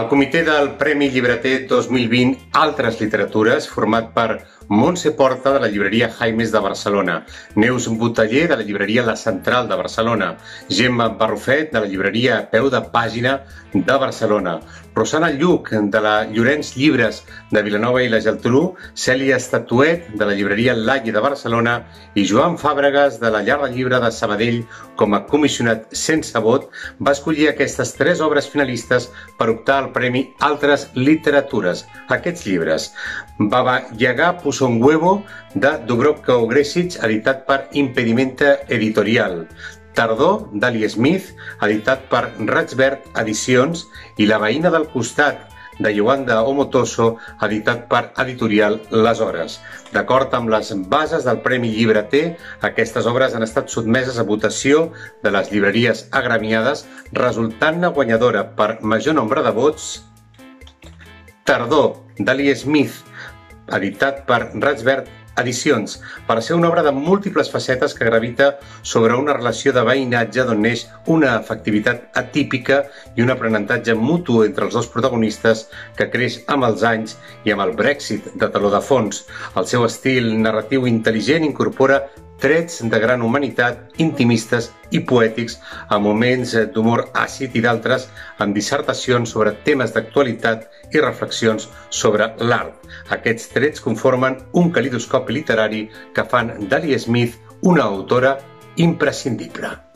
El comitè del Premi Llibreter 2020 Altres Literatures, format per Montse Porta, de la llibreria Jaimes de Barcelona, Neus Boteller, de la llibreria La Central de Barcelona, Gemma Barrufet, de la llibreria Peu de Pàgina de Barcelona, Rosana Lluc, de la Llorenç Llibres de Vilanova i la Geltrú, Cèlia Estatuet, de la llibreria Lagui de Barcelona, i Joan Fàbregas, de la Llar del Llibre de Sabadell, com a comissionat sense vot, va escollir aquestes 3 obres finalistes per optar al Premi Altres Literatures. Aquests llibres: Baba Yaga puso un huevo, de Dubravka Ogresic, editat per Impedimenta Editorial, Tardor, d'Ali Smith, editat per Raig-Verd Edicions, i La veïna del costat, de Yoanda Omotoso, editat per Editorial Les Hores. D'acord amb les bases del Premi Llibreter, aquestes obres han estat sotmeses a votació de les llibreries agremiades, resultant-ne guanyadora per major nombre de vots Tardor, d'Ali Smith, editat per Raig-Verd Edicions, per ser una obra de múltiples facetes que gravita sobre una relació de veïnatge d'on neix una afectivitat atípica i un aprenentatge mutu entre els dos protagonistes que creix amb els anys i amb el Brexit de teló de fons. El seu estil narratiu intel·ligent incorpora trets de gran humanitat, intimistes i poètics, amb moments d'humor àcid i d'altres amb dissertacions sobre temes d'actualitat i reflexions sobre l'art. Aquests trets conformen un calidoscopi literari que fan d'Ali Smith una autora imprescindible.